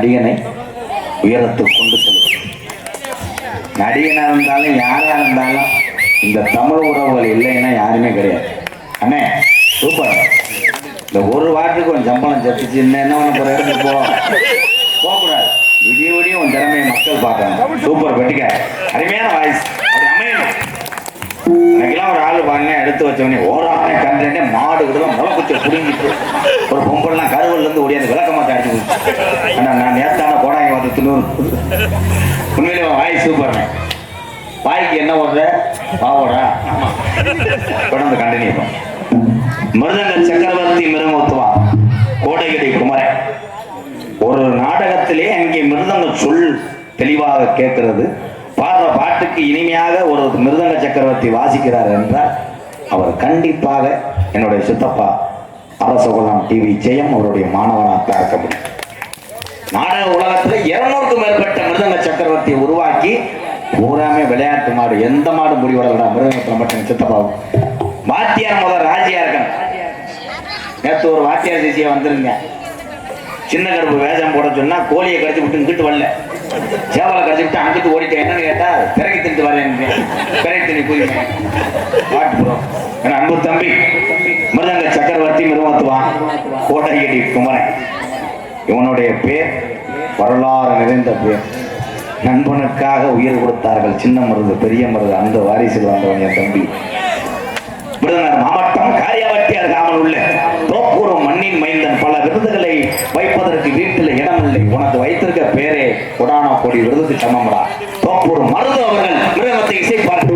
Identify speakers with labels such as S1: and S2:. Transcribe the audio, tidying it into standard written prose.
S1: நடிகனை உயரத்துக்கு கொண்டு செல்லும். நடிகனாக இருந்தாலும் யாராக இருந்தாலும் இந்த தமிழ் உறவுகள் இல்லைன்னா யாருமே கிடையாது. அண்ணே சூப்பர். இந்த ஒரு வாரத்துக்கு கொஞ்சம் சம்பளம் சத்துச்சு என்ன பண்ண இடத்துக்கு போகக்கூடாது. விடிய விடிய உன் திறமையை மக்கள் பார்க்கணும். சூப்பர் வெட்டிக்க, அருமையான வாய்ஸ். அப்படி அமையணும். எனக்கெல்லாம் ஒரு ஆள் பாருங்க எடுத்து வச்சவனே ஓராமே கண்டே மாடு விடுதான் முளை குச்சை புடுங்கிட்டு ஒரு பொம்பள்லாம் கருவல்லேருந்து ஓடியாந்து விளக்கமாத்த அடிச்சு போச்சு. ஆனால் நான் நேரத்தான போடாங்க வந்து தின்னு. உண்மையிலே வாய் சூப்பர்ண்ணே. வாய்க்கு என்ன ஓடுற பாவோடா. ஆமாம் தொடர்ந்து கண்டினியூ பண்ண. மிருதங்க சக்கரவர்த்தி மிருகத்துவா கோடையடி குமரன். ஒரு நாடகத்திலே அங்கே மிருதங்க சொல் தெளிவாக கேட்கிறது. பாடுற பாட்டுக்கு இனிமையாக ஒரு மிருதங்க சக்கரவர்த்தி வாசிக்கிறார் என்றால் அவர் கண்டிப்பாக என்னுடைய சித்தப்பா அரசகுலம் டிவி ஜெயம் அவருடைய மாணவனாக இருக்க முடியும். நாடக உலகத்தில் 200க்கும் மேற்பட்ட மிருதங்க சக்கரவர்த்தியை உருவாக்கி பூராமே விளையாட்டு மாடு, எந்த மாடு முடிவடா மிருதங்கத்தில் மட்டும் சித்தப்பாவும். வாத்தியார் முதல் ராஜியா இருக்கணும். நேற்று ஒரு வாத்தியார் தேசிய வந்துருங்க. சின்ன கருப்பு வேஷம் போட சொன்னா கோழியை கடிச்சு விட்டு இங்கிட்டு வரல, சேவலை கடிச்சு விட்டு அங்கிட்டு ஓடிட்டேன். என்னன்னு கேட்டா திரைக்கு திட்டு வரேன், திரை தண்ணி போயிருங்க பாட்டு போறோம். ஏன்னா அன்பு தம்பி மிருதங்க சக்கரவர்த்தி மிருகத்துவான் கோடையடி குமரன். இவனுடைய பேர் வரலாறு நிறைந்த பேர். நண்பனுக்காக உயிர் கொடுத்தார்கள். சின்ன மருது பெரிய மருது அந்த வாரிசில் வந்தவன் என் தம்பி. விருதுநகர் மாவட்டம் காரியாவட்டி அருகாமல் உள்ள தோப்பூர் மண்ணின் மைந்தன். பல விருதுகளை வைப்பதற்கு வீட்டில் இடமில்லை. உனக்கு வைத்திருக்க பேரே கொடானா கோடி விருதுக்கு சமம்டா. தோப்பூர் மருது அவர்கள் மிருகத்தை இசைப்பார்கள்.